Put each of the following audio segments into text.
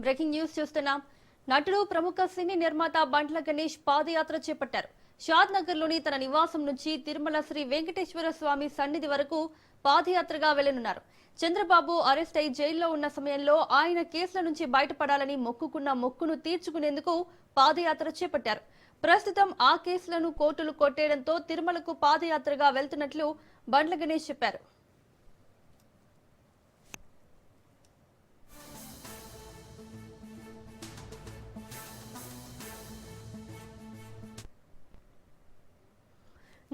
Breaking news చూస్తున్నాం. నటుడు ప్రముఖ సినీ నిర్మాత బండ్ల గణేష్ పాదయాత్ర చేపట్టారు. షాద్ నగర్ లోని తన నివాసం నుంచి తిరుమల శ్రీ వెంకటేశ్వర స్వామి సన్నిధి వరకు పాదయాత్రగా వెళ్లనున్నారు. చంద్రబాబు అరెస్ట్ అయి జైల్లో ఉన్న సమయంలో ఆయన కేసుల నుంచి బయటపడాలని మొక్కుకున్న మొక్కును తీర్చుకునేందుకు పాదయాత్ర చేపట్టారు. ప్రస్తుతం ఆ కేసులను కోర్టులు కొట్టేయడంతో తిరుమలకు పాదయాత్రగా వెళ్తున్నట్లు బండ్ల గణేష్ చెప్పారు.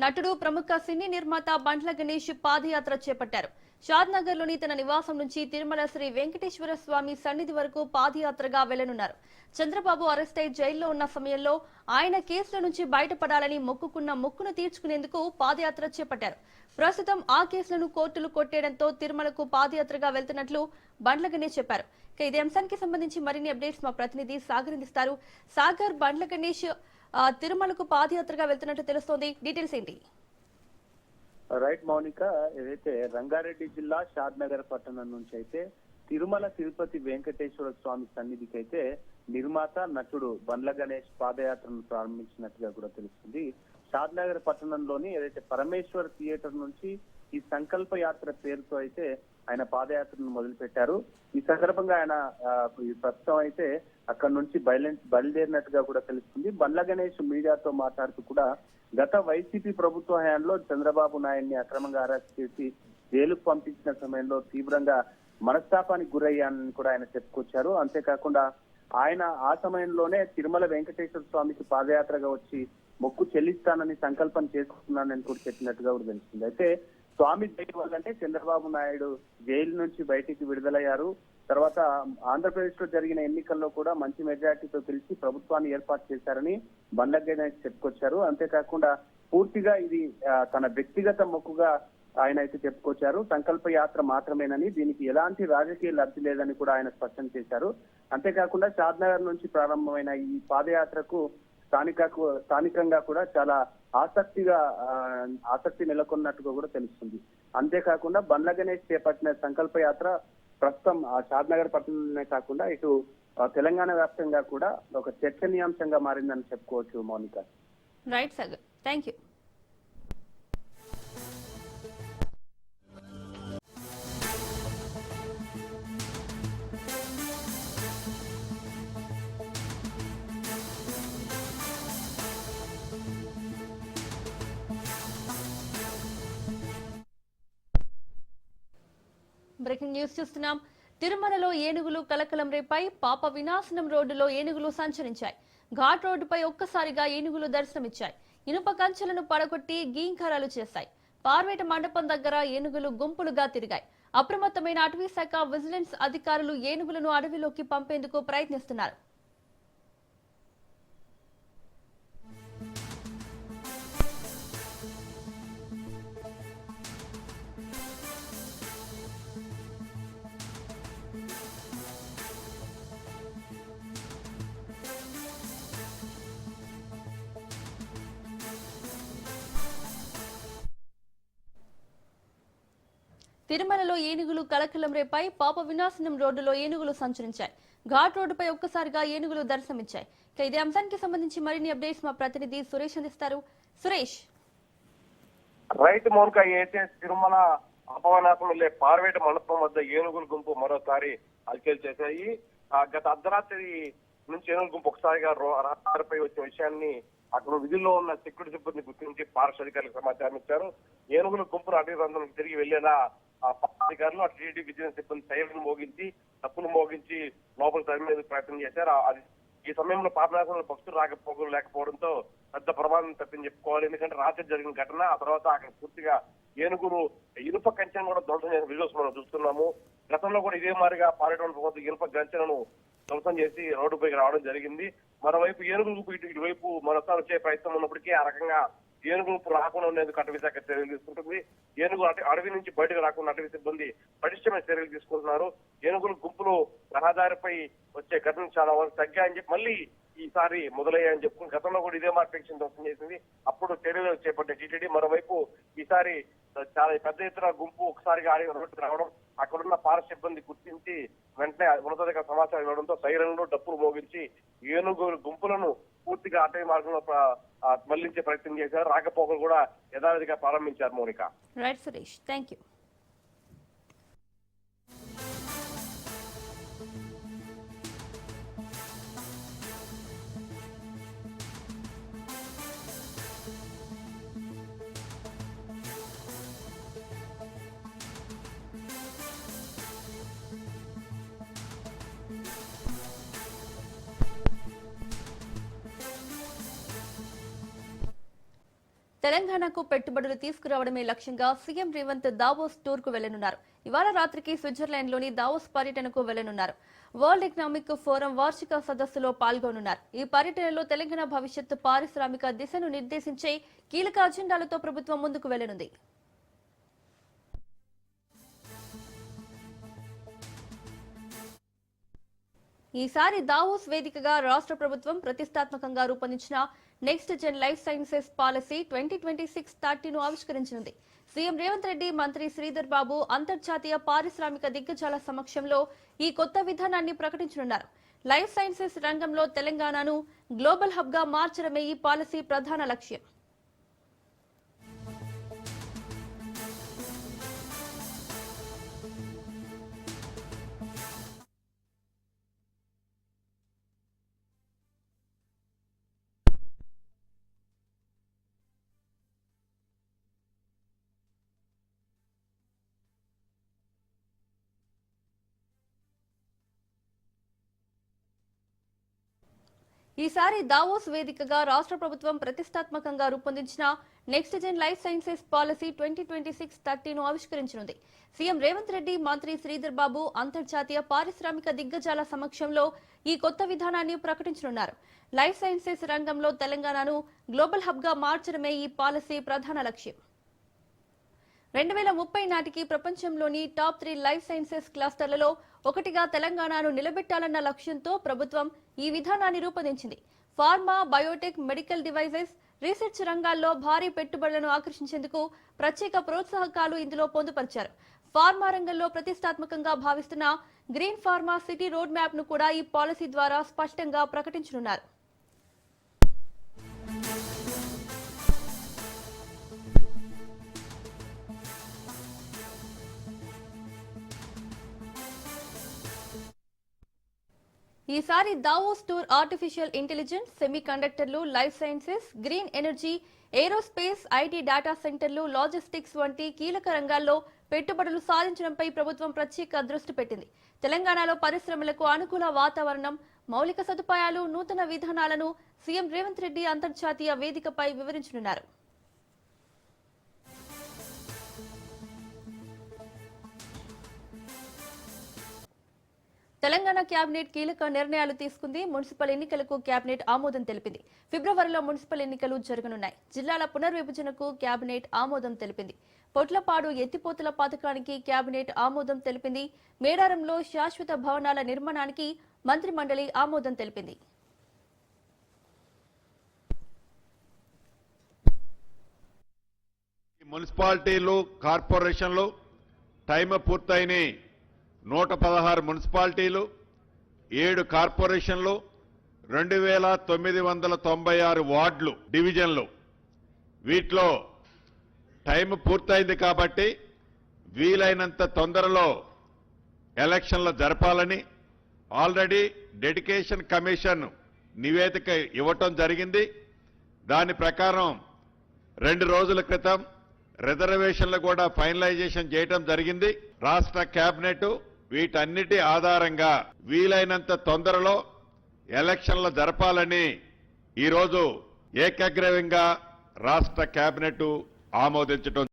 నటుడు ప్రముఖ సినీ నిర్మాత బండ్ల గణేష్ పాదయాత్ర చేపట్టారు. షాద్ నగర్ లోని తన నివాసం నుంచి తిరుమల శ్రీ వెంకటేశ్వర స్వామి సన్నిధి వరకు పాదయాత్రగా వెళ్లనున్నారు. చంద్రబాబు అరెస్ట్ అయి జైల్లో ఉన్న సమయంలో ఆయన కేసుల నుంచి బయటపడాలని మొక్కుకున్న మొక్కును తీర్చుకునేందుకు పాదయాత్ర చేపట్టారు. ప్రస్తుతం ఆ కేసులను కోర్టులు కొట్టేయడంతో తిరుమలకు పాదయాత్రగా వెళ్తున్నట్లు బండ్ల గణేష్ చెప్పారు. ఇదే అంశానికి సంబంధించి మరిన్ని అప్డేట్స్ మా ప్రతినిధి సాగర్ అందిస్తారు. సాగర్, బండ్ల గణేష్ తిరుమలకు పాదయాత్రగా వెళ్తున్నట్టు తెలుస్తోంది. డీటెయిల్స్ ఏంటి? రైట్ మౌనిక, ఏదైతే రంగారెడ్డి జిల్లా షాద్ నగర్ పట్టణం నుంచి అయితే తిరుమల తిరుపతి వెంకటేశ్వర స్వామి సన్నిధికి అయితే నిర్మాత నటుడు బండ్ల గణేష్ పాదయాత్రను ప్రారంభించినట్టుగా కూడా తెలుస్తుంది. షాద్ నగర్ పట్టణంలోని ఏదైతే పరమేశ్వర్ థియేటర్ నుంచి ఈ సంకల్ప యాత్ర పేరుతో అయితే ఆయన పాదయాత్రను మొదలు పెట్టారు. ఈ సందర్భంగా ఆయన ప్రస్తుతం అయితే అక్కడ నుంచి బయలుదేరినట్టుగా కూడా తెలుస్తుంది. బండ్ల గణేష్ మీడియాతో మాట్లాడుతూ కూడా గత వైసీపీ ప్రభుత్వ హయాంలో చంద్రబాబు నాయుడిని అక్రమంగా అరెస్ట్ చేసి జైలుకు పంపించిన సమయంలో తీవ్రంగా మనస్తాపానికి గురయ్యానని కూడా ఆయన చెప్పుకొచ్చారు. అంతేకాకుండా ఆయన ఆ సమయంలోనే తిరుమల వెంకటేశ్వర స్వామికి పాదయాత్రగా వచ్చి మొక్కు చెల్లిస్తానని సంకల్పం చేసుకున్నానని కూడా చెప్పినట్టుగా కూడా తెలుస్తుంది. అయితే స్వామి దయ వల్లంటే చంద్రబాబు నాయుడు జైలు నుంచి బయటికి విడుదలయ్యారు. తర్వాత ఆంధ్రప్రదేశ్ లో జరిగిన ఎన్నికల్లో కూడా మంచి మెజార్టీతో గెలిచి ప్రభుత్వాన్ని ఏర్పాటు చేశారని బండ్ల గణేష్ చెప్పుకొచ్చారు. అంతేకాకుండా పూర్తిగా ఇది తన వ్యక్తిగత మొక్కుగా ఆయన అయితే చెప్పుకొచ్చారు. సంకల్ప యాత్ర మాత్రమేనని, దీనికి ఎలాంటి రాజకీయ లబ్ధి లేదని కూడా ఆయన స్పష్టం చేశారు. అంతేకాకుండా షాద్నగర్ నుంచి ప్రారంభమైన ఈ పాదయాత్రకు స్థానికంగా కూడా చాలా ఆసక్తి నెలకొన్నట్టుగా కూడా తెలుస్తుంది. అంతేకాకుండా బండ్ల గణేష్ చేపట్టిన సంకల్ప యాత్ర ప్రస్తుతం షాద్ నగర్ పట్టణంలోనే కాకుండా ఇటు తెలంగాణ వ్యాప్తంగా కూడా ఒక చర్చనీయాంశంగా మారిందని చెప్పుకోవచ్చు Mounika. Right Sagar, thank you. Breaking news చూస్తున్నాం. తిరుమలలో ఏనుగులు కలకలం రేపాయి. పాప వినాశనం రోడ్డులో ఏనుగులు సంచరించాయి. ఘాట్ రోడ్డుపై ఒక్కసారిగా ఏనుగులు దర్శనమిచ్చాయి. ఇనుప కంచెలను పడగొట్టి గీంకారాలు చేశాయి. పార్వేట మండపం దగ్గర ఏనుగులు గుంపులుగా తిరిగాయి. అప్రమత్తమైన అటవీ శాఖ విజిలెన్స్ అధికారులు ఏనుగులను అడవిలోకి పంపేందుకు ప్రయత్నిస్తున్నారు. తిరుమలలో ఏనుగులు కలకలం రేపాయి. పాప వినాశనం రోడ్డులో ఏనుగులు సంచరించాయి. ఘాట్ రోడ్డుపై ఒక్కసారిగా ఏనుగులు దర్శనమిచ్చాయి. ఇదే అంశానికి సంబంధించి మరిన్ని అప్డేట్స్ మా ప్రతినిధి సురేష్ అందిస్తారు. సురేష్. రైతు మౌనిక, అయితే తిరుమల అపవనాశం వెళ్లే పార్వేట మండపం వద్ద ఏనుగుల గుంపు మరోసారి అల్కేలు చేశాయి. గత అర్ధరాత్రి నుంచి ఏనుగుల గుంపు ఒకసారిగా రహదారిపై వచ్చిన విషయాన్ని అక్కడ విధుల్లో ఉన్న సెక్యూరిటీ సిబ్బంది గుర్తించి ఫారెస్ట్ అధికారులకు సమాచారం ఇచ్చారు. ఏనుగుల గుంపును అటవీ ప్రాంతానికి తిరిగి వెళ్లేలా అధికారులు అటు టీడీ విజిలెన్స్ సిబ్బంది సైరన్ మోగించి తప్పులు మోగించి లోపల తరిమేందుకు ప్రయత్నం చేశారు. ఈ సమయంలో పాపనాశంలో భక్తులు లేకపోవడంతో పెద్ద ప్రమాదం తప్పింది చెప్పుకోవాలి. ఎందుకంటే రాత్రి జరిగిన ఘటన, ఆ తర్వాత అక్కడ పూర్తిగా ఏనుగులు ఇనుప కంచెను కూడా ధ్వంసం చేసిన విజువల్స్ మనం చూస్తున్నాము. గతంలో కూడా ఇదే మాదిరిగా పారేటువంటి ఇనుప కంచెలను ధ్వంసం చేసి రోడ్డుపైకి రావడం జరిగింది. మరోవైపు ఏనుగులకు ఇటువైపు మరోసారి వచ్చే ప్రయత్నం ఉన్నప్పటికీ ఆ రకంగా ఏనుగులు రాకుండా ఉండేందుకు అటవీ శాఖ చర్యలు తీసుకుంటుంది. ఏనుగు అడవి నుంచి బయటకు రాకుండా అటవీ సిబ్బంది పటిష్టమైన చర్యలు తీసుకుంటున్నారు. ఏనుగుల గుంపులు రహదారిపై వచ్చే ఘటనలు చాలా వరకు తగ్గాయని చెప్పి మళ్ళీ ఈసారి మొదలయ్యాయని చెప్పుకుని గతంలో కూడా ఇదే మార్కెక్షన్ ధ్వంసం చేసింది. అప్పుడు చర్యలు చేపట్టే టీటీడీ. మరోవైపు ఈసారి చాలా పెద్ద ఎత్తున గుంపు ఒకసారిగా రోడ్డుకు రావడం, అక్కడున్న ఫారెస్ట్ సిబ్బంది గుర్తించి వెంటనే ఉన్నతాధికారులకు సమాచారం ఇవ్వడంతో సైరన్లు డప్పులు మోగించి ఏనుగుల గుంపులను పూర్తిగా అటవీ మార్గంలో మళ్లించే ప్రయత్నం చేశారు. రాకపోకలు కూడా యథావిధిగా ప్రారంభించారు. Mounika. Right Suresh, thank you. తెలంగాణకు పెట్టుబడులు తీసుకురావడమే లక్ష్యంగా సీఎం రేవంత్ దావోస్ టూర్ కు వెళ్లనున్నారు. ఇవాళ రాత్రికి స్విట్జర్లాండ్ లోని దావోస్ పర్యటనకు వెళ్లనున్నారు. వరల్డ్ ఎకనామిక్ ఫోరం వార్షిక సదస్సులో పాల్గొనున్నారు. ఈ పర్యటనలో తెలంగాణ భవిష్యత్తు పారిశ్రామిక దిశను నిర్దేశించే కీలక అజెండాలతో ప్రభుత్వం ముందుకు వెళ్లనుంది. ఈసారి దావోస్ వేదికగా రాష్ట్ర ప్రభుత్వం ప్రతిష్టాత్మకంగా రూపొందించిన next gen life sciences policy 2026-30ను ఆవిష్కరించనుంది. సీఎం రేవంత్ రెడ్డి, మంత్రి శ్రీధర్ బాబు అంతర్జాతీయ పారిశ్రామిక దిగ్గజాల సమక్షంలో ఈ కొత్త విధానాన్ని ప్రకటించనున్నారు. లైఫ్ సైన్సెస్ రంగంలో తెలంగాణను గ్లోబల్ హబ్ గా మార్చడమే ఈ పాలసీ ప్రధాన లక్ష్యం. ఈసారి దావోస్ వేదికగా రాష్ట్ర ప్రభుత్వం ప్రతిష్టాత్మకంగా రూపొందించిన next gen life sciences policy 2026-30ను ఆవిష్కరించనుంది. సీఎం రేవంత్ రెడ్డి, మంత్రి శ్రీధర్ బాబు అంతర్జాతీయ పారిశ్రామిక దిగ్గజాల సమక్షంలో ఈ కొత్త విధానాన్ని ప్రకటించనున్నారు. లైఫ్ సైన్సెస్ రంగంలో తెలంగాణను గ్లోబల్ హబ్ గా మార్చడమే ఈ పాలసీ ప్రధాన లక్ష్యం. 2030 నాటికి ప్రపంచంలోని టాప్ 3 లైఫ్ సైన్సెస్ క్లస్టర్లలో ఒకటిగా తెలంగాణను నిలబెట్టాలన్న లక్ష్యంతో ప్రభుత్వం ఈ విధానాన్ని రూపొందించింది. Pharma, Biotech, medical devices, research రంగాల్లో భారీ పెట్టుబడులను ఆకర్షించేందుకు ప్రత్యేక ప్రోత్సాహకాలు ఇందులో పొందుపరిచారు. ఫార్మా రంగంలో ప్రతిష్టాత్మకంగా భావిస్తున్న green pharma city road map ను కూడా ఈ పాలసీ ద్వారా స్పష్టంగా ప్రకటించనున్నారు. ఈసారి Davos tour artificial intelligence, semi కండక్టర్లు, life sciences, green energy, aerospace, IT, data సెంటర్లు, లాజిస్టిక్స్ వంటి కీలక రంగాల్లో పెట్టుబడులు సాధించడంపై ప్రభుత్వం ప్రత్యేక దృష్టి పెట్టింది. తెలంగాణలో పరిశ్రమలకు అనుకూల వాతావరణం, మౌలిక సదుపాయాలు, నూతన విధానాలను సీఎం రేవంత్ రెడ్డి అంతర్జాతీయ వేదికపై వివరించనున్నారు. తెలంగాణ కేబినెట్ కీలక నిర్ణయాలు తీసుకుంది. మున్సిపల్ ఎన్నికలకు కేబినెట్ ఆమోదం తెలిపింది. ఫిబ్రవరిలో మున్సిపల్ ఎన్నికలు జరగనున్నాయి. జిల్లాల పునర్విభజనకు కేబినెట్ ఆమోదం తెలిపింది. పొట్లపాడు ఎత్తిపోతల పథకానికి కేబినెట్ ఆమోదం తెలిపింది. మేడారంలో శాశ్వత భవనాల నిర్మాణానికి మంత్రి మండలి ఆమోదం తెలిపింది. మున్సిపాలిటీలు, కార్పొరేషన్లు టైం పూర్తయినాయి. 116 మున్సిపాలిటీలు, 7 కార్పొరేషన్లు, 2996 వార్డులు, డివిజన్లు. వీటిలో టైం పూర్తయింది కాబట్టి వీలైనంత తొందరలో ఎలక్షన్లు జరపాలని ఆల్రెడీ డెడికేషన్ కమిషన్ నివేదిక ఇవ్వటం జరిగింది. దాని ప్రకారం 2 రోజుల క్రితం రిజర్వేషన్లు కూడా ఫైనలైజేషన్ చేయటం జరిగింది. రాష్ట్ర కేబినెట్ వీటన్నిటి ఆధారంగా వీలైనంత తొందరలో ఎలక్షన్లు జరపాలని ఈరోజు ఏకగ్రీవంగా రాష్ట్ర కేబినెట్ ఆమోదించడం.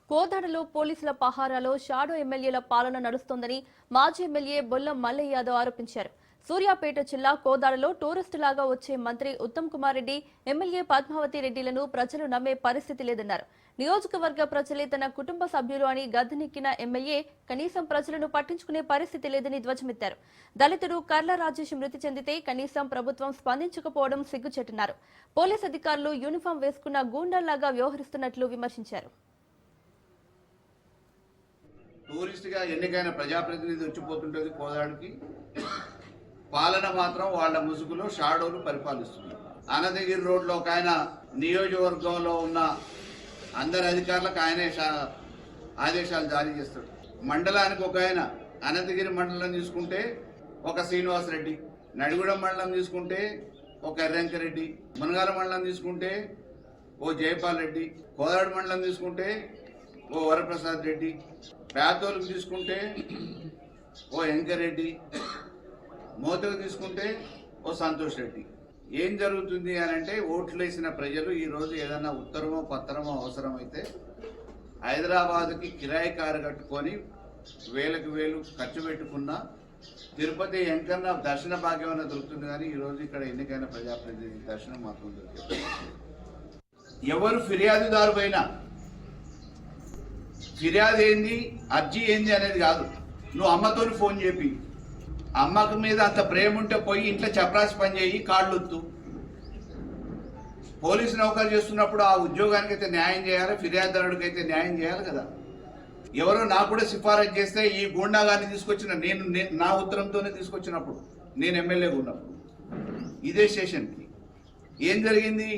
కోదాడలో పోలీసుల పహారాలో షాడో ఎమ్మెల్యేల పాలన నడుస్తోందని మాజీ ఎమ్మెల్యే బొల్లం మల్లయ్య యాదవ్ ఆరోపించారు. సూర్యాపేట జిల్లా కోదాడలో టూరిస్టులాగా వచ్చే మంత్రి ఉత్తమ్ కుమార్ రెడ్డి, ఎమ్మెల్యే పద్మావతి రెడ్డిలను ప్రజలు నమ్మే పరిస్థితి లేదన్నారు. నియోజకవర్గ ప్రజలే తన కుటుంబ సభ్యులు అని గద్దెనెక్కిన ఎమ్మెల్యే కనీసం ప్రజలను పట్టించుకునే పరిస్థితి లేదని ధ్వజమెత్తారు. దళితుడు కర్ల రాజేష్ మృతి చెందితే కనీసం ప్రభుత్వం స్పందించకపోవడం సిగ్గుచేటన్నారు. పోలీస్ అధికారులు యూనిఫామ్ వేసుకున్న గూండాల్లాగా వ్యవహరిస్తున్నట్లు విమర్శించారు. టూరిస్ట్గా ఎన్నికైన ప్రజాప్రతినిధి వచ్చిపోతుంటుంది కోదాడికి. పాలన మాత్రం వాళ్ళ ముసుగులో షాడోలు పరిపాలిస్తున్నారు. అనంతగిరి రోడ్లో ఒక ఆయన నియోజకవర్గంలో ఉన్న అందరి అధికారులకు ఆయనే ఆదేశాలు జారీ చేస్తాడు. మండలానికి ఒక ఆయన, అనంతగిరి మండలం తీసుకుంటే ఒక శ్రీనివాసరెడ్డి, నడిగూడెం మండలం తీసుకుంటే ఒక ఎర్రంకరెడ్డి, మునగాల మండలం తీసుకుంటే ఓ జయపాల్ రెడ్డి, కోదాడు మండలం తీసుకుంటే ఓ వరప్రసాద్ రెడ్డి, పేదోళ్ళకు తీసుకుంటే ఓ వెంకరెడ్డి, మోతకు తీసుకుంటే ఓ సంతోష్ రెడ్డి. ఏం జరుగుతుంది అని అంటే ఓట్లు వేసిన ప్రజలు ఈరోజు ఏదన్నా ఉత్తరమో పత్రమో అవసరమైతే హైదరాబాద్కి కిరాయి కారు కట్టుకొని వేలకు వేలు ఖర్చు పెట్టుకున్నా తిరుపతి ఎంకన్నా దర్శన భాగ్యమైనా దొరుకుతుంది. కానీ ఈరోజు ఇక్కడ ఎన్నికైన ప్రజాప్రతినిధి దర్శనం మాత్రం దొరుకుతుంది. ఎవరు ఫిర్యాదుదారు పైన ఫిర్యాదు ఏంది, అర్జీ ఏంది అనేది కాదు. నువ్వు అమ్మతో ఫోన్ చెప్పి, అమ్మకు మీద అంత ప్రేమ ఉంటే పోయి ఇంట్లో చపరాసి పని చేయి, కాళ్ళొత్తు. పోలీసు నౌకరు చేస్తున్నప్పుడు ఆ ఉద్యోగానికి అయితే న్యాయం చేయాలి, ఫిర్యాదుదారుడికి అయితే న్యాయం చేయాలి కదా. ఎవరో నాకు కూడా సిఫారసు చేస్తే ఈ గూండా గారిని తీసుకొచ్చిన నేను నా ఉత్తరంతోనే తీసుకొచ్చినప్పుడు, నేను ఎమ్మెల్యేగా ఉన్నప్పుడు ఇదే స్టేషన్కి ఏం జరిగింది,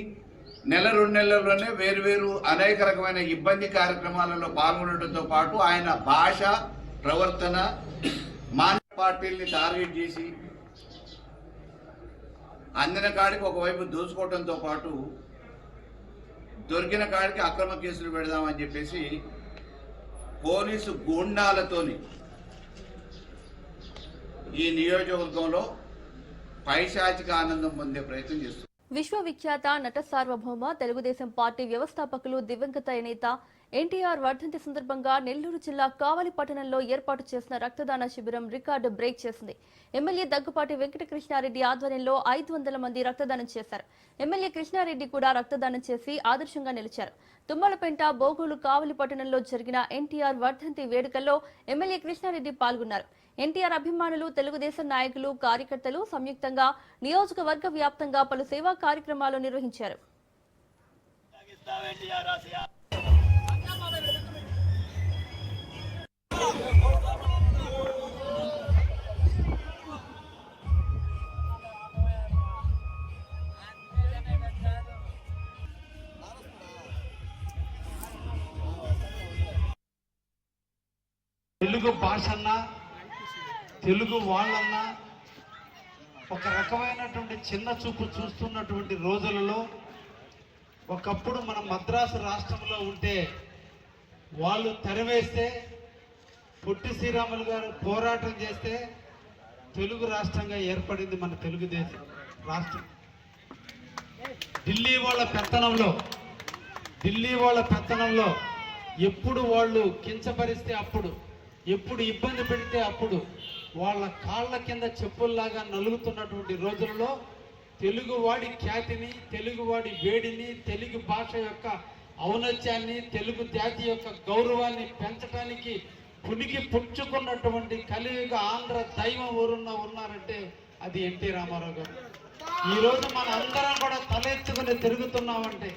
నెల 2 నెలల్లోనే వేరు అనేక రకమైన ఇబ్బంది కార్యక్రమాలలో పాల్గొనడంతో పాటు ఆయన భాష ప్రవర్తన పార్టీల్ని టార్గెట్ చేసి అందిన కాడికి ఒకవైపు దోచుకోవడంతో పాటు దొరికిన కాడికి అక్రమ కేసులు పెడదామని చెప్పేసి పోలీసు గూండాలతోని ఈ నియోజకవర్గంలో పైశాచిక ఆనందం పొందే ప్రయత్నం చేస్తున్నారు. విశ్వవిఖ్యాత నట సార్వభౌమ తెలుగుదేశం పార్టీ వ్యవస్థాపకులు దివంగత నేత ఎన్టీఆర్ వర్ధంతి సందర్భంగా నెల్లూరు జిల్లా కావలి పట్టణంలో ఏర్పాటు చేసిన రక్తదాన శిబిరం రికార్డు బ్రేక్ చేసింది. ఎమ్మెల్యే దగ్గుపాటి వెంకటకృష్ణారెడ్డి ఆధ్వర్యంలో 500 మంది రక్తదానం చేశారు. ఎమ్మెల్యే కృష్ణారెడ్డి కూడా రక్తదానం చేసి ఆదర్శంగా నిలిచారు. తుమ్మలపేంట, బోగోలు, కావలి పట్టణంలో జరిగిన ఎన్టీఆర్ వర్ధంతి వేడుకల్లో ఎమ్మెల్యే కృష్ణారెడ్డి పాల్గొన్నారు. ఎన్టీఆర్ అభిమానులు, తెలుగుదేశం నాయకులు, కార్యకర్తలు సంయుక్తంగా నియోజకవర్గ వ్యాప్తంగా పలు సేవా కార్యక్రమాలు నిర్వహించారు. తెలుగు భాషన్నా, తెలుగు వాళ్ళన్నా ఒక రకమైనటువంటి చిన్న చూపు చూస్తున్నటువంటి రోజులలో ఒకప్పుడు మనం మద్రాసు రాష్ట్రంలో ఉంటే వాళ్ళు తరివేస్తే పొట్టి శ్రీరాములు గారు పోరాటం చేస్తే తెలుగు రాష్ట్రంగా ఏర్పడింది మన తెలుగుదేశం రాష్ట్రం. ఢిల్లీ వాళ్ళ పెత్తనంలో ఎప్పుడు వాళ్ళు కించపరిస్తే అప్పుడు, ఎప్పుడు ఇబ్బంది పెడితే అప్పుడు వాళ్ళ కాళ్ళ కింద చెప్పుల్లాగా నలుగుతున్నటువంటి రోజుల్లో తెలుగువాడి ఖ్యాతిని, తెలుగువాడి వేడిని, తెలుగు భాష యొక్క ఔన్నత్యాన్ని, తెలుగు జాతి యొక్క గౌరవాన్ని పెంచడానికి పునికి పుచ్చుకున్నటువంటి కలియుగ ఆంధ్ర దైవం ఉన్నారంటే అది ఎన్టీ రామారావు గారు. ఈరోజు మన అందరం కూడా తలెత్తుకుని తిరుగుతున్నామంటే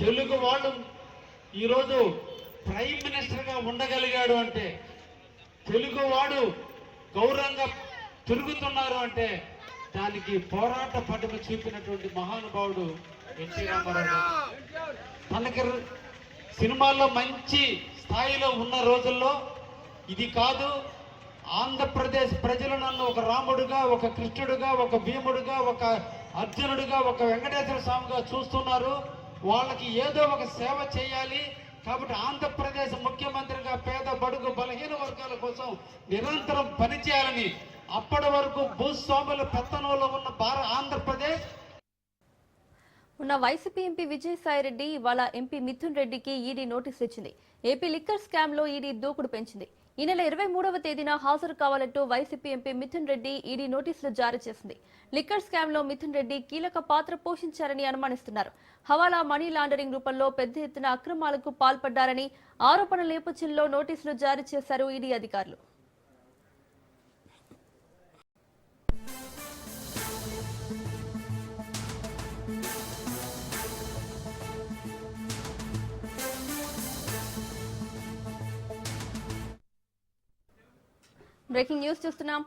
తెలుగు వాళ్ళు ఈరోజు ప్రైమ్ మినిస్టర్గా ఉండగలిగాడు అంటే, తెలుగువాడు గౌరవంగా తిరుగుతున్నారు అంటే దానికి పోరాట పటిమ చూపినటువంటి మహానుభావుడు ఎన్టీ రామారావు గారు. తనకి సినిమాల్లో మంచి స్థాయిలో ఉన్న రోజుల్లో ఇది కాదు, ఆంధ్రప్రదేశ్ ప్రజలు నన్ను ఒక రాముడుగా, ఒక కృష్ణుడుగా, ఒక భీముడుగా, ఒక అర్జునుడుగా, ఒక వెంకటేశ్వర స్వామిగా చూస్తున్నారు. వాళ్ళకి ఏదో ఒక సేవ చేయాలి కాబట్టి ఆంధ్రప్రదేశ్ ముఖ్యమంత్రిగా పేద, బడుగు, బలహీన వర్గాల కోసం నిరంతరం పనిచేయాలని, అప్పటి వరకు భూస్వాముల పెత్తనంలో ఉన్న ఆంధ్రప్రదేశ్ ఉన్న వైసీపీ ఎంపీ విజయసాయిరెడ్డి ఇవాళ ఎంపీ మిథున్ రెడ్డికి ఈడీ నోటీసులు ఇచ్చింది. ఏపీ లిక్కర్ స్కామ్ లో ఈడీ దూకుడు పెంచింది. ఈ నెల 23వ తేదీన హాజరు కావాలంటూ YCP MP Mithun Reddy ED నోటీసులు జారీ చేసింది. లిక్కర్ స్కామ్ లో మిథున్ రెడ్డి కీలక పాత్ర పోషించారని అనుమానిస్తున్నారు. హవాలా, మనీ లాండరింగ్ రూపంలో పెద్ద ఎత్తున అక్రమాలకు పాల్పడ్డారని ఆరోపణల నేపథ్యంలో నోటీసులు జారీ చేశారు ఈడీ అధికారులు. బ్రేకింగ్ న్యూస్ చూస్తున్నాం.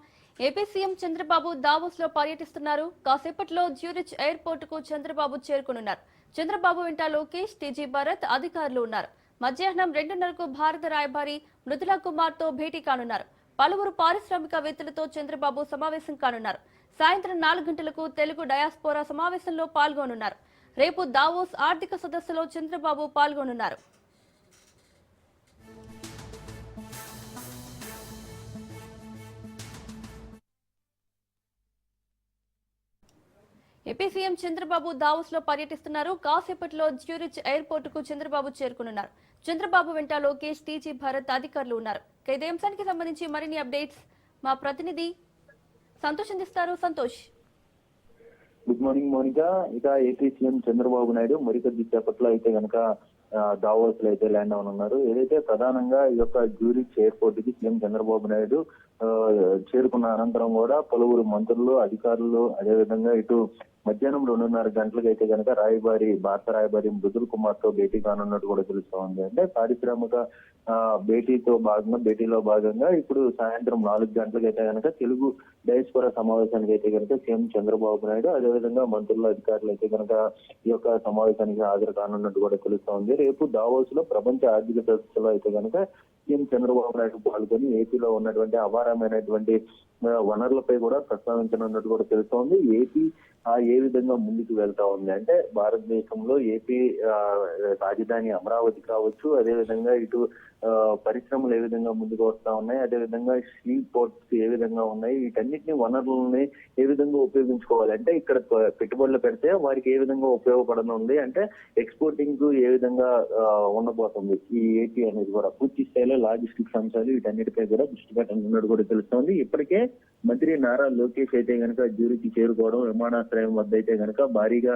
ఏపీ సీఎం చంద్రబాబు దావోస్ లో పర్యటిస్తున్నారు. కాసేపట్లో జ్యూరిచ్ ఎయిర్పోర్ట్ కు చంద్రబాబు చేరుకునున్నారు. చంద్రబాబు వెంట లోకేష్, టీజీ భరత్ అధికారులు ఉన్నారు. మధ్యాహ్నం 2:30కు భారత రాయబారి మృదులా కుమార్ తో భేటీ కానున్నారు. పలువురు పారిశ్రామికవేత్తలతో చంద్రబాబు సమావేశం కానున్నారు. సాయంత్రం 4 గంటలకు తెలుగు డయాస్పోరా సమావేశంలో పాల్గొనున్నారు. రేపు దావోస్ ఆర్థిక సదస్సులో చంద్రబాబు పాల్గొనున్నారు. ఏపీ సీఎం చంద్రబాబు దావోస్ లో పర్యటిస్తున్నారు. కాసేపట్లో జ్యూరిచ్ ఎయిర్పోర్ట్ కు చంద్రబాబు చేరుకునున్నారు. చంద్రబాబు వెంట లోకేష్, టీజీ భరత్ అధికారులు ఉన్నారు. ఇదే అంశానికి సంబంధించి మరిన్ని అప్డేట్స్ మా ప్రతినిధి సంతోష్ అందిస్తారు. సంతోష్. Good morning Monika. ఇక ఏపీ సీఎం చంద్రబాబు నాయుడు మరికొద్ది సేపట్లో అయితే కనుక దావోస్ లో అయితే ల్యాండ్ అవనున్నారు. ఏదైతే ప్రధానంగా ఈ యొక్క జ్యూరిచ్ ఎయిర్పోర్ట్ కి సీఎం చంద్రబాబు నాయుడు చేరుకున్న అనంతరం కూడా పలువురు మంత్రులు, అధికారులు, అదేవిధంగా ఇటు మధ్యాహ్నం 2:30 గంటలకు అయితే కనుక భారత రాయబారి మృదుల్ కుమార్ తో భేటీ కానున్నట్టు కూడా తెలుస్తా ఉంది. అంటే పారిశ్రామిక భేటీలో భాగంగా ఇప్పుడు సాయంత్రం 4 గంటలకు అయితే కనుక తెలుగు డయాస్పోరా సమావేశానికి అయితే కనుక సీఎం చంద్రబాబు నాయుడు అదేవిధంగా మంత్రులు, అధికారులు అయితే కనుక ఈ యొక్క సమావేశానికి హాజరు కానున్నట్టు కూడా తెలుస్తా ఉంది. రేపు దావోస్ లో ప్రపంచ ఆర్థిక సదస్సులో అయితే కనుక సీఎం చంద్రబాబు నాయుడు పాల్గొని ఏపీలో ఉన్నటువంటి అపారమైనటువంటి వనరులపై కూడా ప్రస్తావించనున్నట్టు కూడా తెలుస్తోంది. ఏపీ ఏ విధంగా ముందుకు వెళ్తా ఉంది అంటే భారతదేశంలో ఏపీ రాజధాని అమరావతి కావచ్చు, అదేవిధంగా ఇటు పరిశ్రమలు ఏ విధంగా ముందుకు వస్తా ఉన్నాయి, అదేవిధంగా సీ పోర్ట్స్ ఏ విధంగా ఉన్నాయి, వీటన్నిటిని వనరులని ఏ విధంగా ఉపయోగించుకోవాలి అంటే ఇక్కడ పెట్టుబడులు పెడితే వారికి ఏ విధంగా ఉపయోగపడనుంది అంటే ఎక్స్పోర్టింగ్ కు ఏ విధంగా ఉండబోతుంది ఈ ఏపీ అనేది కూడా పూర్తి స్థాయిలో లాజిస్టిక్స్ అంశాలు వీటన్నిటిపై కూడా దృష్టి పెట్టనున్నట్టు కూడా తెలుస్తోంది. ఇప్పటికే మంత్రి నారా లోకేష్ అయితే కనుక జ్యూరికి చేరుకోవడం, విమానాశ్రయం వద్ద అయితే కనుక భారీగా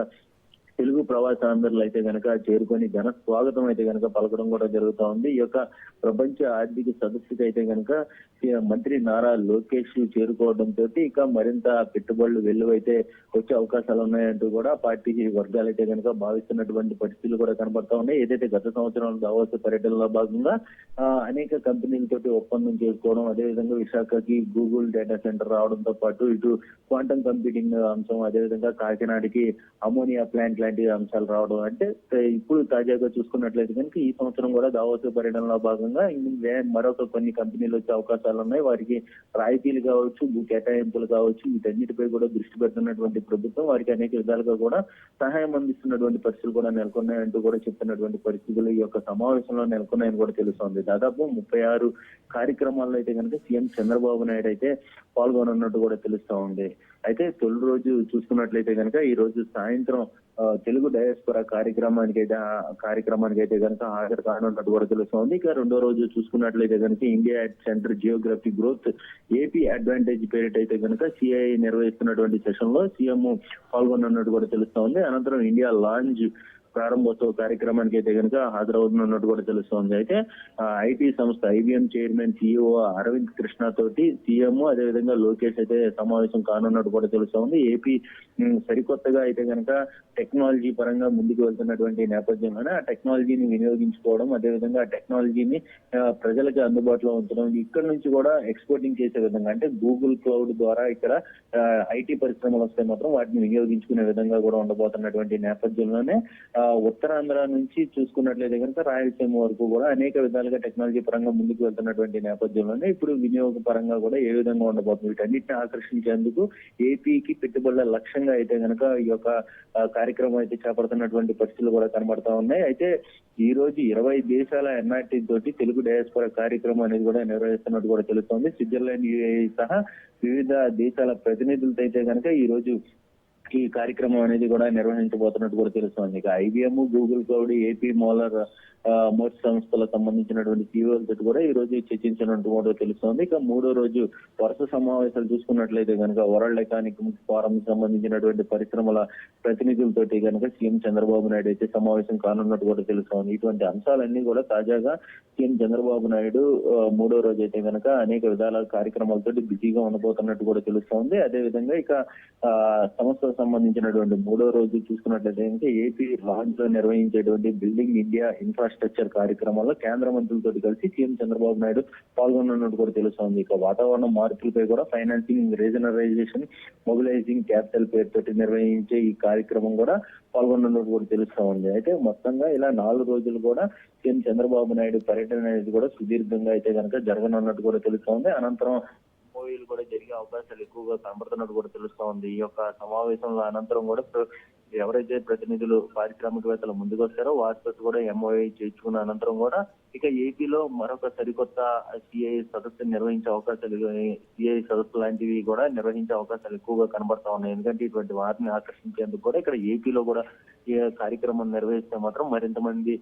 తెలుగు ప్రవాసాంధ్రులు అయితే కనుక చేరుకొని ఘన స్వాగతం అయితే కనుక పలకడం కూడా జరుగుతా ఉంది. ఈ యొక్క ప్రపంచ ఆర్థిక సదస్సుకి అయితే కనుక మంత్రి నారా లోకేష్ చేరుకోవడంతో ఇక మరింత పెట్టుబడులు వెల్లువైతే వచ్చే అవకాశాలు ఉన్నాయంటూ కూడా పార్టీ వర్గాలు అయితే కనుక భావిస్తున్నటువంటి పరిస్థితులు కూడా కనబడతా ఉన్నాయి. ఏదైతే గత సంవత్సరం దావోస్ పర్యటనలో భాగంగా అనేక కంపెనీలతోటి ఒప్పందం చేసుకోవడం, అదేవిధంగా విశాఖకి గూగుల్ డేటా సెంటర్ రావడంతో పాటు ఇటు క్వాంటమ్ కంప్యూటింగ్ అంశం, అదేవిధంగా కాకినాడకి అమోనియా ప్లాంట్ లాంటి అంశాలు రావడం అంటే ఇప్పుడు తాజాగా చూసుకున్నట్లయితే కనుక ఈ సంవత్సరం కూడా దావోస్ పర్యటనలో భాగంగా మరొక కొన్ని కంపెనీలు వచ్చే అవకాశాలు ఉన్నాయి. వారికి రాయితీలు కావచ్చు, భూ కేటాయింపులు కావచ్చు, వీటన్నిటిపై కూడా దృష్టి పెడుతున్నటువంటి ప్రభుత్వం వారికి అనేక విధాలుగా కూడా సహాయం అందిస్తున్నటువంటి పరిస్థితులు కూడా నెలకొన్నాయంటూ కూడా చెప్తున్నటువంటి పరిస్థితులు ఈ యొక్క సమావేశంలో నెలకొన్నాయని కూడా తెలుస్తోంది. దాదాపు 36 కార్యక్రమాల్లో అయితే కనుక సీఎం చంద్రబాబు నాయుడు అయితే పాల్గొనున్నట్టు కూడా తెలుస్తా ఉంది. అయితే తొలి రోజు చూసుకున్నట్లయితే కనుక ఈ రోజు సాయంత్రం తెలుగు డయాస్పోరా కార్యక్రమానికి అయితే కనుక హాజరు కానున్నట్టు కూడా తెలుస్తోంది. ఇక రెండో రోజు చూసుకున్నట్లయితే కనుక India centre Geography growth AP advantage పేరిట అయితే కనుక సిఐ నిర్వహిస్తున్నటువంటి సెషన్ లో సీఎం పాల్గొన్నట్టు కూడా తెలుస్తోంది. అనంతరం ఇండియా లాంజ్ ప్రారంభోత్సవ కార్యక్రమానికి అయితే కనుక హాజరవుతున్నట్టు కూడా తెలుస్తోంది. అయితే ఐటీ సంస్థ IBM chairman CEO Arvind Krishna తోటి సీఎం అదేవిధంగా లోకేష్ అయితే సమావేశం కానున్నట్టు కూడా తెలుస్తోంది. ఏపీ సరికొత్తగా అయితే కనుక టెక్నాలజీ పరంగా ముందుకు వెళ్తున్నటువంటి నేపథ్యంలోనే ఆ టెక్నాలజీని వినియోగించుకోవడం, అదేవిధంగా ఆ టెక్నాలజీని ప్రజలకు అందుబాటులో ఉంచడం, ఇక్కడ నుంచి కూడా ఎక్స్పోర్టింగ్ చేసే విధంగా అంటే గూగుల్ క్లౌడ్ ద్వారా ఇక్కడ ఐటీ పరిశ్రమలు వస్తే మాత్రం వాటిని వినియోగించుకునే విధంగా కూడా ఉండబోతున్నటువంటి నేపథ్యంలోనే ఉత్తరాంధ్ర నుంచి చూసుకున్నట్లయితే కనుక రాయలసీమ వరకు కూడా అనేక విధాలుగా టెక్నాలజీ పరంగా ముందుకు వెళ్తున్నటువంటి నేపథ్యంలోనే ఇప్పుడు వినియోగ పరంగా కూడా ఏ విధంగా ఉండబోతుంది వీటన్నిటిని ఆకర్షించేందుకు ఏపీకి పెట్టుబడుల లక్ష్యంగా అయితే కనుక ఈ యొక్క కార్యక్రమం అయితే చేపడుతున్నటువంటి పరిస్థితులు కూడా కనబడతా ఉన్నాయి. అయితే ఈ రోజు 20 దేశాల NRT తోటి తెలుగు డయాస్పోరా కార్యక్రమం అనేది కూడా నిర్వహిస్తున్నట్టు కూడా తెలుస్తోంది. స్విట్జర్లాండ్, UAE సహా వివిధ దేశాల ప్రతినిధులతో అయితే కనుక ఈ రోజు ఈ కార్యక్రమం అనేది కూడా నిర్వహించబోతున్నట్టు కూడా తెలుస్తోంది. ఇక IBM, గూగుల్ క్లౌడ్, AP మోర్స్ సంస్థలకు సంబంధించినటువంటి CEOలతో కూడా ఈ రోజు చర్చించినట్టు కూడా తెలుస్తోంది. ఇక మూడో రోజు వరుస సమావేశాలు చూసుకున్నట్లయితే కనుక వరల్డ్ ఎకనామిక్ ఫోరం సంబంధించినటువంటి పరిశ్రమల ప్రతినిధులతోటి కనుక సీఎం చంద్రబాబు నాయుడు అయితే సమావేశం కానున్నట్టు కూడా తెలుస్తోంది. ఇటువంటి అంశాలన్నీ కూడా తాజాగా సీఎం చంద్రబాబు నాయుడు మూడో రోజు అయితే కనుక అనేక విధాల కార్యక్రమాలతో బిజీగా ఉండబోతున్నట్టు కూడా తెలుస్తోంది. అదేవిధంగా ఇక సంస్థలకు సంబంధించినటువంటి 3వ రోజు చూసుకున్నట్లయితే కనుక ఏపీ లాంచ్ లో నిర్వహించేటువంటి బిల్డింగ్ ఇండియా ఇన్ఫ్రాస్ట్రక్చర్ కార్యక్రమంలో కేంద్ర మంత్రులతో కలిసి సీఎం చంద్రబాబు నాయుడు పాల్గొన్నట్టు కూడా తెలుస్తోంది. ఇక వాతావరణ మార్పులపై కూడా ఫైనాన్సింగ్, రీజనలైజేషన్, మొబిలైజింగ్ క్యాపిటల్ పేరుతోటి నిర్వహించే ఈ కార్యక్రమం కూడా పాల్గొన్నట్టు కూడా తెలుస్తా ఉంది. అయితే మొత్తంగా ఇలా 4 రోజులు కూడా సీఎం చంద్రబాబు నాయుడు పర్యటన అనేది కూడా సుదీర్ఘంగా అయితే కనుక జరగనున్నట్టు కూడా తెలుస్తా ఉంది. అనంతరం మూవీలు కూడా జరిగే అవకాశాలు ఎక్కువగా కనబడుతున్నట్టు కూడా తెలుస్తా ఉంది. ఈ యొక్క సమావేశంలో అనంతరం కూడా ఎవరైతే ప్రతినిధులు పారిశ్రామికవేత్తలు ముందుకు వస్తారో వారితో కూడా ఎంఓఏ చేయించుకున్న అనంతరం కూడా ఇక ఏపీలో మరొక సరికొత్త సిఐ సదస్సు నిర్వహించే అవకాశాలు, సిఐ సదస్సు లాంటివి కూడా నిర్వహించే అవకాశాలు ఎక్కువగా కనబడతా ఉన్నాయి. ఎందుకంటే ఇటువంటి వారిని ఆకర్షించేందుకు కూడా ఇక్కడ ఏపీలో కూడా ఈ కార్యక్రమం నిర్వహిస్తే మాత్రం మరింత మంది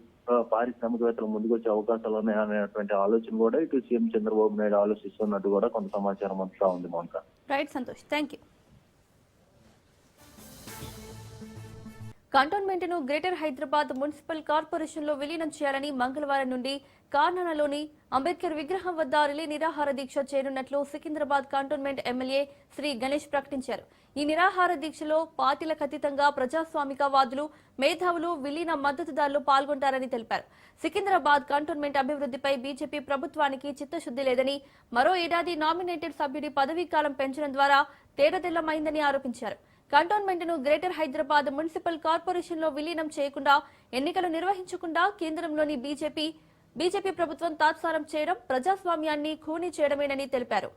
పారిశ్రామికవేత్తలు ముందుకు వచ్చే అవకాశాలు ఉన్నాయనేటువంటి ఆలోచన కూడా ఇటు సీఎం చంద్రబాబు నాయుడు ఆలోచిస్తున్నట్టు కూడా కొంత సమాచారం వస్తా ఉంది. Mounika. Right Santosh, thank you. Cantonment ను గ్రేటర్ హైదరాబాద్ మున్సిపల్ కార్పొరేషన్ లో విలీనం చేయాలని మంగళవారం నుండి కార్నానాలోని అంబేద్కర్ విగ్రహం వద్ద రిలే నిరాహార దీక్ష చేరున్నట్లు సికింద్రాబాద్ కంటోన్మెంట్ ఎమ్మెల్యే శ్రీ గణేష్ ప్రకటించారు. ఈ నిరాహార దీక్షలో పార్టీలకు అతీతంగా ప్రజాస్వామికవాదులు, మేధావులు, విలీన మద్దతుదారులు పాల్గొంటారని తెలిపారు. సికింద్రాబాద్ కంటోన్మెంట్ అభివృద్ధిపై బీజేపీ ప్రభుత్వానికి చిత్తశుద్ధి లేదని, మరో ఏడాది నామినేటెడ్ సభ్యుడి పదవీ కాలం పెంచడం ద్వారా తేడతెల్లమైందని ఆరోపించారు. కంటోన్మెంట్ ను గ్రేటర్ హైదరాబాద్ మున్సిపల్ కార్పొరేషన్ లో విలీనం చేయకుండా, ఎన్నికలు నిర్వహించకుండా కేంద్రంలోని బీజేపీ ప్రభుత్వం తాత్సారం చేయడం ప్రజాస్వామ్యాన్ని ఖూనీ చేయడమేనని తెలిపారు.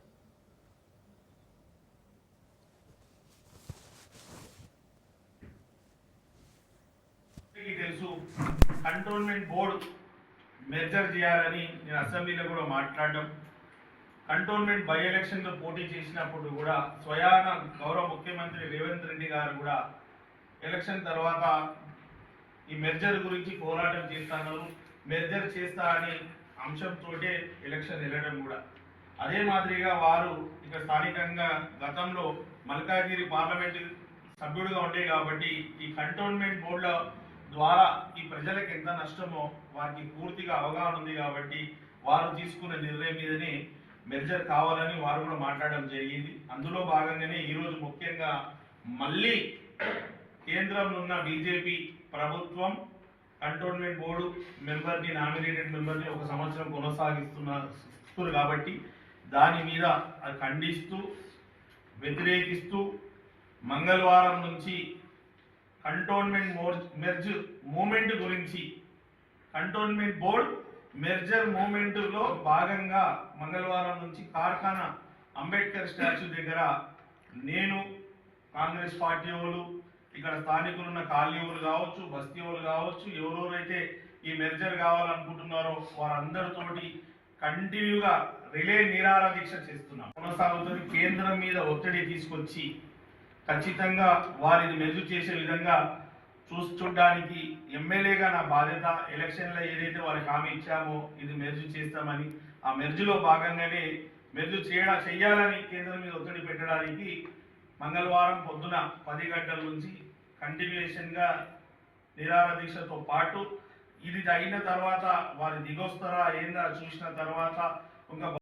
తెలుసు కంటోన్మెంట్ బోర్డు మెర్జర్ చేయాలని నేను అసెంబ్లీలో కూడా మాట్లాడడం, కంటోన్మెంట్ బై ఎలక్షన్ లో పోటీ చేసినప్పుడు కూడా స్వయాన గౌరవ ముఖ్యమంత్రి రేవంత్ రెడ్డి గారు కూడా ఎలక్షన్ తర్వాత ఈ మెర్జర్ గురించి పోరాటం చేస్తాను, మెర్జర్ చేస్తా అని అంశంతో ఎలక్షన్ వెళ్ళడం కూడా. అదే మాదిరిగా వారు ఇక స్థానికంగా గతంలో మల్కాజిగిరి పార్లమెంటు సభ్యుడిగా ఉండే కాబట్టి ఈ కంటోన్మెంట్ బోర్డుల ద్వారా ఈ ప్రజలకు ఎంత నష్టమో వారికి పూర్తిగా అవగాహన ఉంది కాబట్టి వారు తీసుకున్న నిర్ణయం మీదనే మెర్జర్ కావాలని వారు కూడా మాట్లాడడం జరిగింది. అందులో భాగంగానే ఈరోజు ముఖ్యంగా మళ్ళీ కేంద్రంలో ఉన్న బీజేపీ ప్రభుత్వం కంటోన్మెంట్ బోర్డు మెంబర్ని, నామినేటెడ్ మెంబర్ని 1 సంవత్సరం కొనసాగిస్తున్నారు కాబట్టి దాని మీద అది ఖండిస్తూ, వ్యతిరేకిస్తూ మంగళవారం నుంచి కంటోన్మెంట్ మెర్జ్ మూమెంట్ గురించి, కంటోన్మెంట్ బోర్డు మెర్జర్ మూమెంట్ లో భాగంగా మంగళవారం నుంచి కార్ఖానా అంబేద్కర్ స్టాచ్యూ దగ్గర నేను, కాంగ్రెస్ పార్టీ వాళ్ళు, ఇక్కడ స్థానికులు ఉన్న కాలనీ వాళ్ళు కావచ్చు, బస్తీ వాళ్ళు కావచ్చు, ఎవరెవరైతే ఈ మెర్జర్ కావాలనుకుంటున్నారో వారందరితోటి కంటిన్యూగా రిలే నిరాహార దీక్ష చేస్తున్నాం, కొనసాగుతుంది. కేంద్రం మీద ఒత్తిడి తీసుకొచ్చి ఖచ్చితంగా వారిని మెర్జు చేసే విధంగా చూడడానికి ఎమ్మెల్యేగా నా బాధ్యత. ఎలక్షన్లో ఏదైతే వారికి హామీ ఇచ్చామో ఇది మెర్జు చేస్తామని, ఆ మెర్జులో భాగంగానే మెర్జు చేయాలని కేంద్రం మీద ఒత్తిడి పెట్టడానికి మంగళవారం పొద్దున 10 గంటల నుంచి కంటిన్యూషన్గా నిరాహార దీక్షతో పాటు ఇది అయిన తర్వాత వారు దిగొస్తారా ఏందా చూసిన తర్వాత ఇంకా